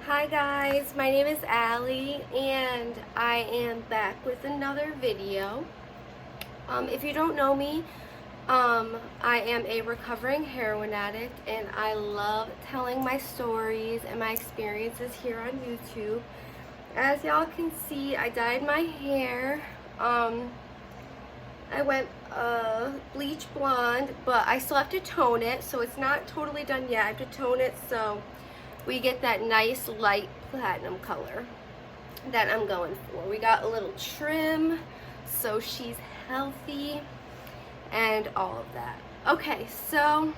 Hi guys, my name is Allie and I am back with another video. If you don't know me, I am a recovering heroin addict and I love telling my stories and my experiences here on YouTube. As y'all can see, I dyed my hair. I went bleach blonde, but I still have to tone it, so it's not totally done yet. I have to tone it so we get that nice light platinum color that I'm going for. We got a little trim so she's healthy and all of that. Okay, so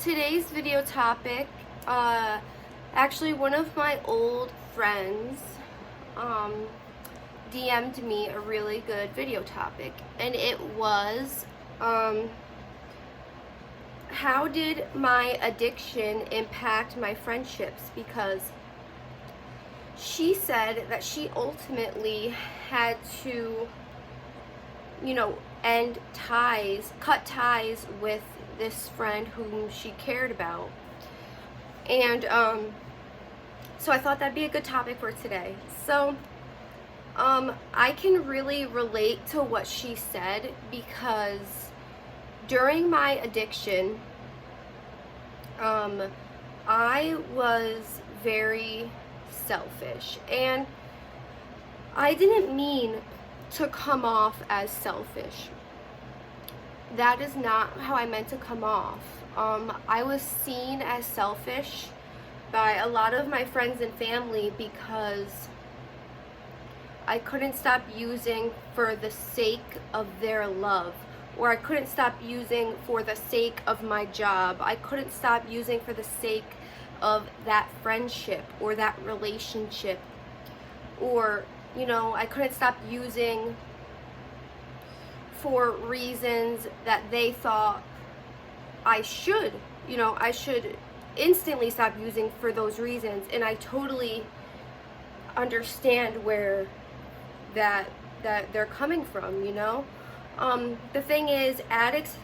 today's video topic, actually one of my old friends DM'd me a really good video topic, and it was how did my addiction impact my friendships? Because she said that she ultimately had to, cut ties with this friend whom she cared about. And so I thought that'd be a good topic for today. So I can really relate to what she said, because during my addiction, I was very selfish, and I didn't mean to come off as selfish. That is not how I meant to come off. I was seen as selfish by a lot of my friends and family because I couldn't stop using for the sake of their love, or I couldn't stop using for the sake of my job. I couldn't stop using for the sake of that friendship or that relationship, or I couldn't stop using for reasons that they thought I should instantly stop using for those reasons. And I totally understand where that they're coming from. The thing is, addicts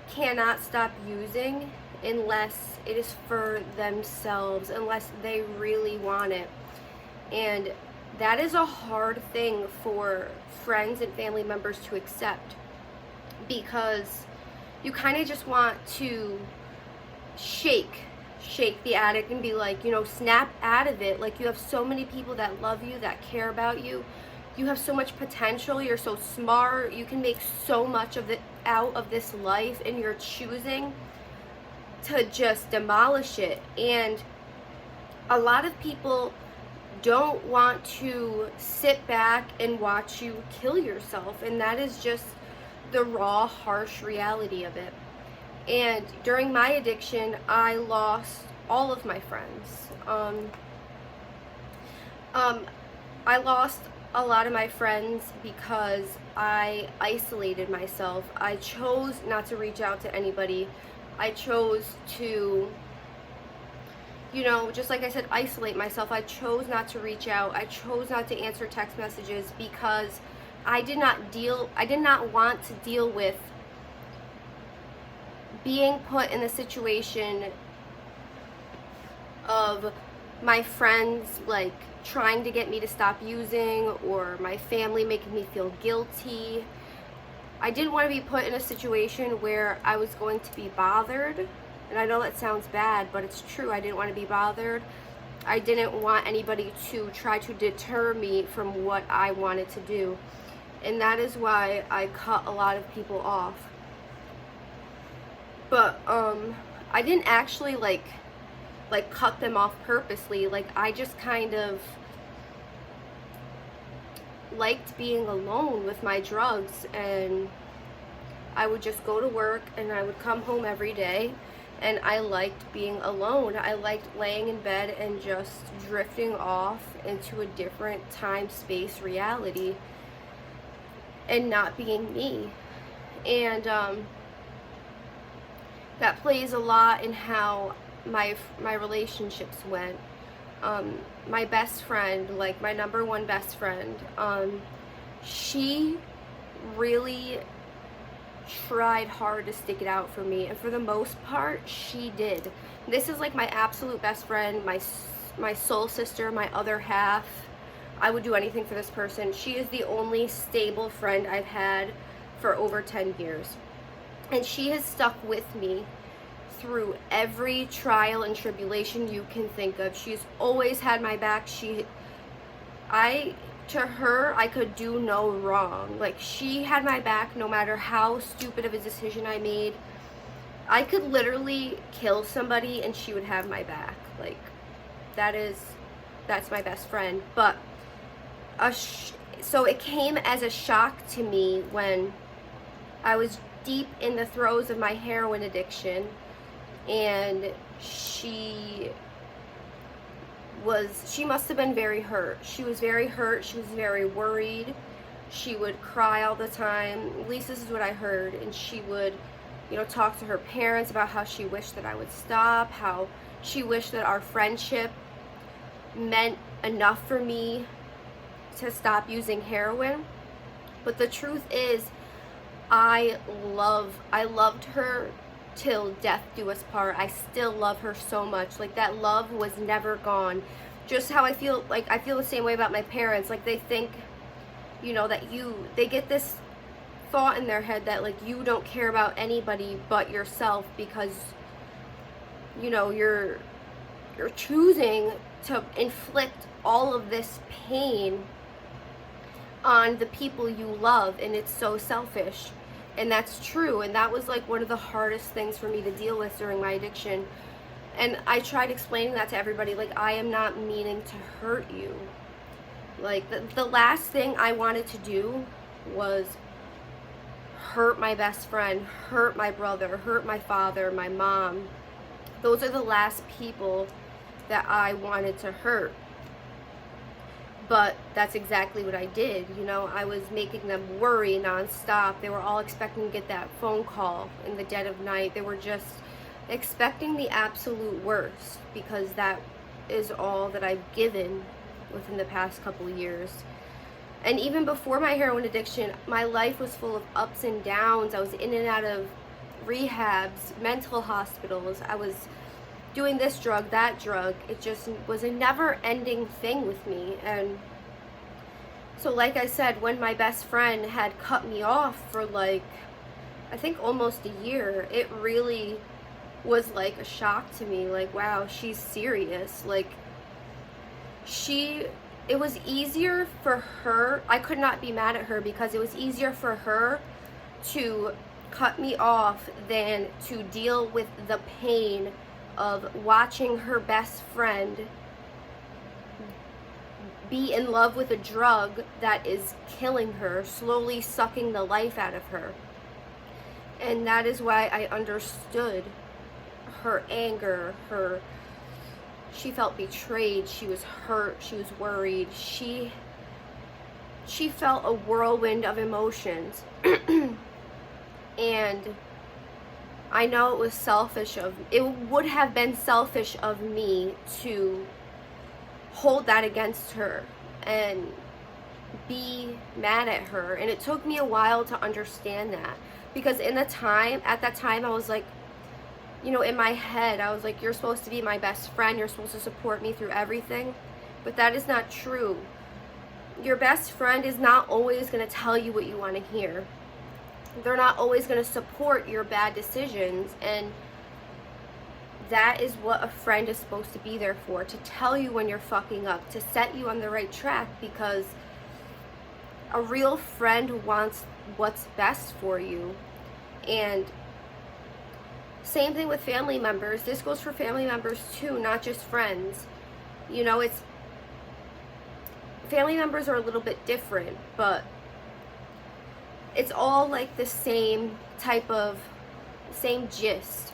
cannot stop using unless it is for themselves, unless they really want it. And that is a hard thing for friends and family members to accept, because you kind of just want to shake the addict and be like, snap out of it. Like, you have so many people that love you, that care about you. You have so much potential. You're so smart. You can make so much of it out of this life, and you're choosing to just demolish it. And a lot of people don't want to sit back and watch you kill yourself, and that is just the raw, harsh reality of it. And during my addiction, I lost all of my friends. I lost a lot of my friends because I isolated myself. I chose not to reach out to anybody. I chose to, just like I said, isolate myself. I chose not to reach out. I chose not to answer text messages because I did not want to deal with being put in the situation of my friends trying to get me to stop using, or my family making me feel guilty. I didn't want to be put in a situation where I was going to be bothered. And I know that sounds bad, but it's true. I didn't want to be bothered. I didn't want anybody to try to deter me from what I wanted to do. And that is why I cut a lot of people off. But I didn't actually cut them off purposely. I just kind of liked being alone with my drugs, and I would just go to work and I would come home every day, and I liked being alone. I liked laying in bed and just drifting off into a different time-space reality and not being me. And that plays a lot in how my relationships went. My best friend, my number one best friend, she really tried hard to stick it out for me, and for the most part, she did. This is like my absolute best friend, my soul sister, my other half. I would do anything for this person. She is the only stable friend I've had for over 10 years. And she has stuck with me through every trial and tribulation you can think of. She's always had my back. To her, I could do no wrong. Like, she had my back no matter how stupid of a decision I made. I could literally kill somebody and she would have my back. Like, that's my best friend. But so it came as a shock to me when I was deep in the throes of my heroin addiction, and she must have been very hurt. She was very hurt. She was very worried. She would cry all the time. At least this is what I heard. And she would, talk to her parents about how she wished that I would stop, how she wished that our friendship meant enough for me to stop using heroin. But the truth is, I loved her till death do us part. I still love her so much. Like, that love was never gone. Just how I feel the same way about my parents. Like, they think, that they get this thought in their head that, like, you don't care about anybody but yourself because, you're choosing to inflict all of this pain on the people you love, and it's so selfish. And that's true, and that was like one of the hardest things for me to deal with during my addiction. And I tried explaining that to everybody, like, I am not meaning to hurt you. Like, the last thing I wanted to do was hurt my best friend, hurt my brother, hurt my father, my mom. Those are the last people that I wanted to hurt. But that's exactly what I did. I was making them worry nonstop. They were all expecting to get that phone call in the dead of night. They were just expecting the absolute worst, because that is all that I've given within the past couple of years. And even before my heroin addiction, my life was full of ups and downs. I was in and out of rehabs, mental hospitals. I was doing this drug, that drug. It just was a never-ending thing with me. And so, like I said, when my best friend had cut me off for, like, I think almost a year, it really was like a shock to me. Like, wow, she's serious. Like, it was easier for her. I could not be mad at her, because it was easier for her to cut me off than to deal with the pain of watching her best friend be in love with a drug that is killing her, slowly sucking the life out of her. And that is why I understood her anger, she felt betrayed, she was hurt, she was worried, she felt a whirlwind of emotions. And I know it would have been selfish of me to hold that against her and be mad at her. And it took me a while to understand that, because at that time, I was like, in my head, I was like, you're supposed to be my best friend, you're supposed to support me through everything. But that is not true. Your best friend is not always going to tell you what you want to hear. They're not always going to support your bad decisions, and that is what a friend is supposed to be there for, to tell you when you're fucking up, to set you on the right track, because a real friend wants what's best for you. And same thing with family members. This goes for family members too, not just friends. Family members are a little bit different, but it's all like the same gist.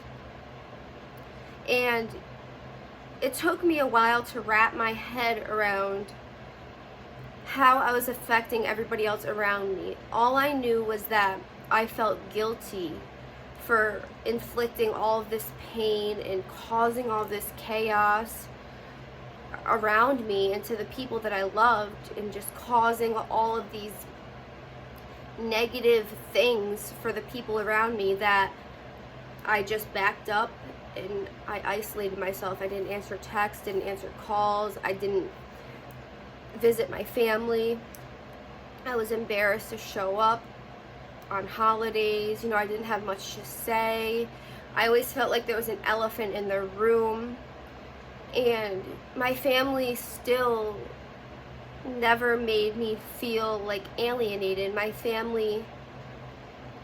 And it took me a while to wrap my head around how I was affecting everybody else around me. All I knew was that I felt guilty for inflicting all of this pain and causing all this chaos around me and to the people that I loved, and just causing all of these negative things for the people around me that I just backed up and I isolated myself. I didn't answer texts, didn't answer calls, I didn't visit my family. I was embarrassed to show up on holidays. I didn't have much to say. I always felt like there was an elephant in the room. And my family still never made me feel like alienated. My family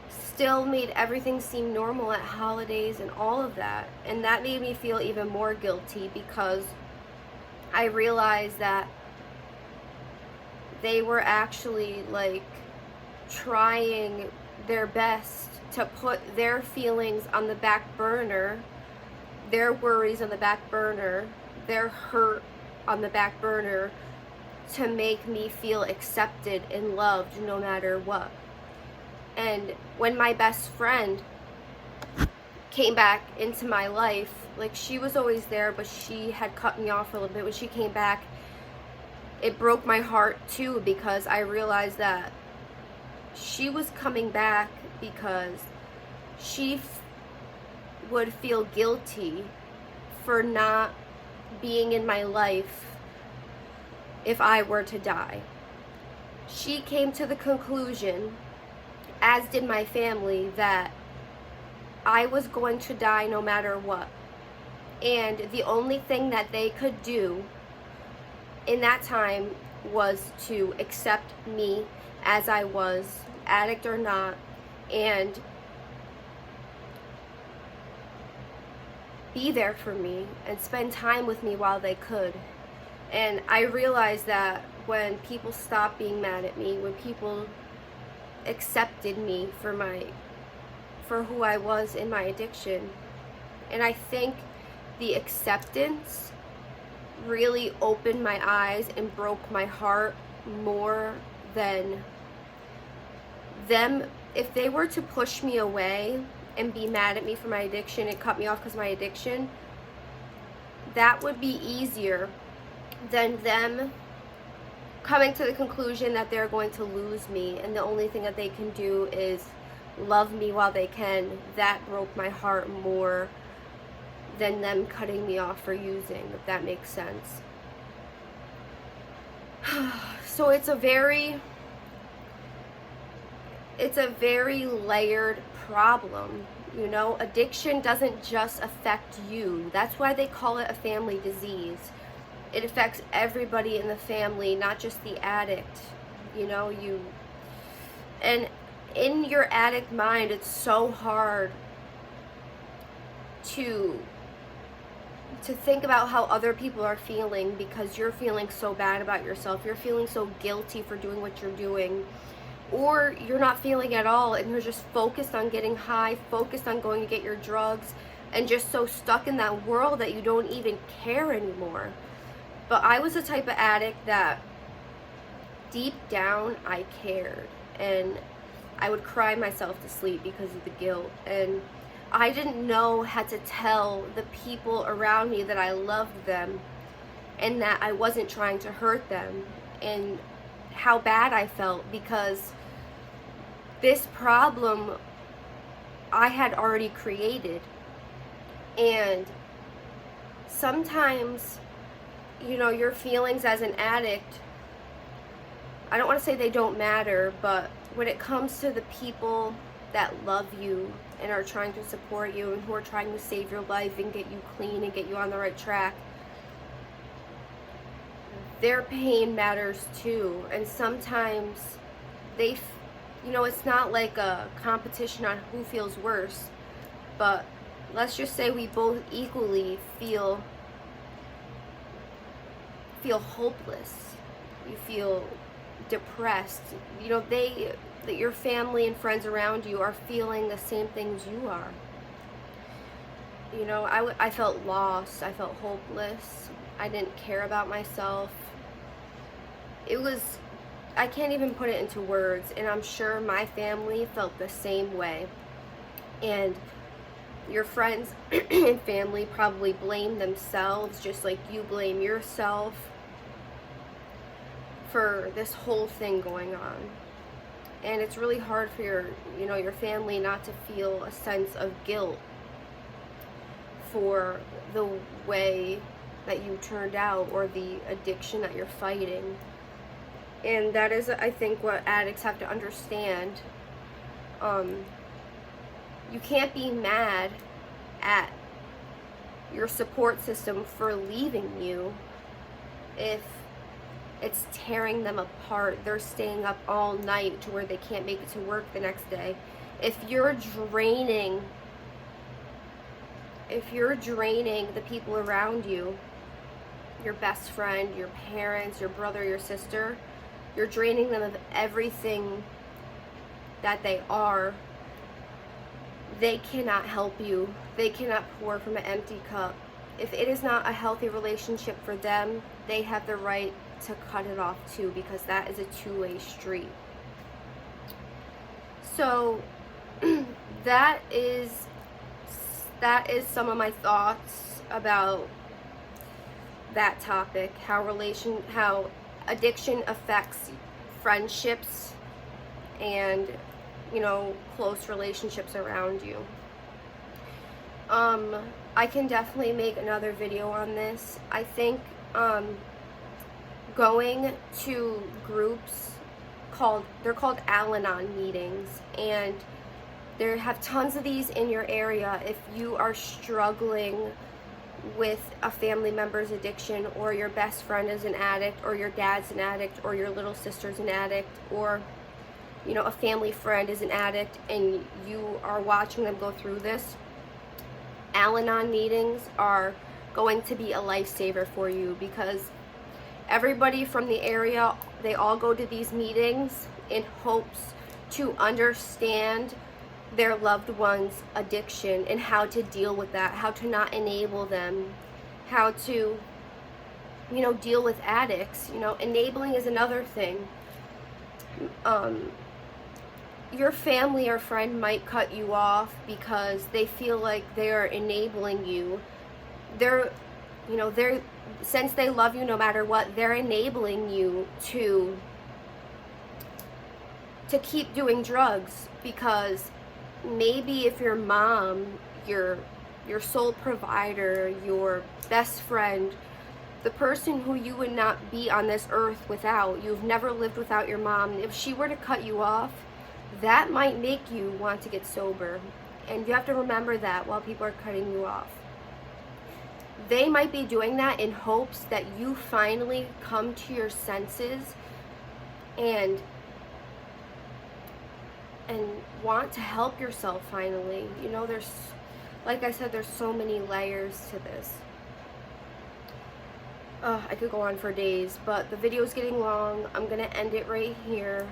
still made everything seem normal at holidays and all of that. And that made me feel even more guilty, because I realized that they were actually like trying their best to put their feelings on the back burner, their worries on the back burner, their hurt on the back burner, to make me feel accepted and loved no matter what. And when my best friend came back into my life, like, she was always there, but she had cut me off for a little bit. When she came back, it broke my heart too, because I realized that she was coming back because she would feel guilty for not being in my life if I were to die. She came to the conclusion, as did my family, that I was going to die no matter what. And the only thing that they could do in that time was to accept me as I was, addict or not, and be there for me and spend time with me while they could. And I realized that when people stopped being mad at me, when people accepted me for who I was in my addiction, and I think the acceptance really opened my eyes and broke my heart more than them. If they were to push me away and be mad at me for my addiction and cut me off because of my addiction, that would be easier than them coming to the conclusion that they're going to lose me and the only thing that they can do is love me while they can. That broke my heart more than them cutting me off for using, if that makes sense. So it's a very layered problem. Addiction doesn't just affect you. That's why they call it a family disease. It affects everybody in the family, not just the addict. And in your addict mind, it's so hard to think about how other people are feeling, because you're feeling so bad about yourself. You're feeling so guilty for doing what you're doing. Or you're not feeling at all and you're just focused on getting high, focused on going to get your drugs, and just so stuck in that world that you don't even care anymore. But I was the type of addict that deep down I cared, and I would cry myself to sleep because of the guilt. And I didn't know how to tell the people around me that I loved them and that I wasn't trying to hurt them, and how bad I felt, because this problem I had already created. And sometimes, your feelings as an addict, I don't want to say they don't matter, but when it comes to the people that love you and are trying to support you and who are trying to save your life and get you clean and get you on the right track, their pain matters too. And sometimes it's not like a competition on who feels worse, but let's just say we both equally feel hopeless. You feel depressed. That your family and friends around you are feeling the same things you are. I felt lost. I felt hopeless. I didn't care about myself. I can't even put it into words, and I'm sure my family felt the same way. And your friends and family probably blame themselves just like you blame yourself for this whole thing going on. And it's really hard for your family not to feel a sense of guilt for the way that you turned out or the addiction that you're fighting. And that is, I think, what addicts have to understand. You can't be mad at your support system for leaving you if it's tearing them apart. They're staying up all night to where they can't make it to work the next day. If you're draining the people around you, your best friend, your parents, your brother, your sister, you're draining them of everything that they are, they cannot help you. They cannot pour from an empty cup. If it is not a healthy relationship for them, they have the right to cut it off too, because that is a two-way street. So that is some of my thoughts about that topic, how addiction affects friendships and close relationships around you. I can definitely make another video on this. I think going to groups they're called Al-Anon meetings, and there have tons of these in your area. If you are struggling with a family member's addiction, or your best friend is an addict, or your dad's an addict, or your little sister's an addict, or a family friend is an addict, and you are watching them go through this, Al-Anon meetings are going to be a lifesaver for you, because everybody from the area, they all go to these meetings in hopes to understand their loved one's addiction and how to deal with that, how to not enable them, how to deal with addicts. Enabling is another thing. Your family or friend might cut you off because they feel like they're enabling you. Since they love you no matter what, they're enabling you to keep doing drugs, because maybe if your mom, your sole provider, your best friend, the person who you would not be on this earth without, you've never lived without your mom, if she were to cut you off, that might make you want to get sober. And you have to remember that while people are cutting you off. They might be doing that in hopes that you finally come to your senses and want to help yourself finally. There's, like I said, there's so many layers to this. I could go on for days, but the video is getting long. I'm going to end it right here.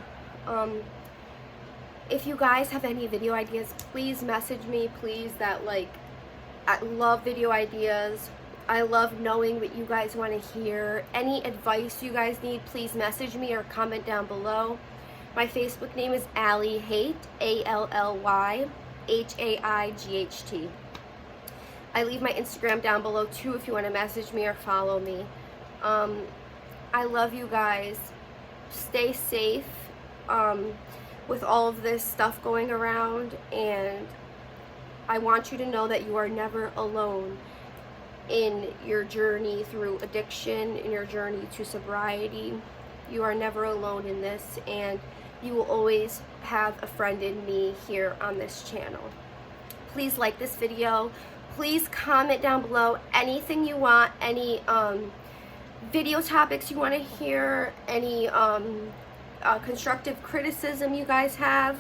If you guys have any video ideas, please message me, please. I love video ideas. I love knowing what you guys want to hear. Any advice you guys need, please message me or comment down below. My Facebook name is Allie Haight, ALLYHAIGHT. I leave my Instagram down below too if you want to message me or follow me. I love you guys. Stay safe with all of this stuff going around, and I want you to know that you are never alone in your journey through addiction, in your journey to sobriety. You are never alone in this, and you will always have a friend in me here on this channel. Please like this video. Please comment down below anything you want, any video topics you want to hear, any constructive criticism you guys have.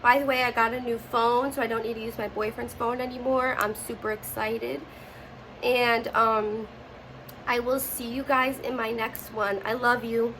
By the way, I got a new phone, so I don't need to use my boyfriend's phone anymore. I'm super excited. And I will see you guys in my next one. I love you.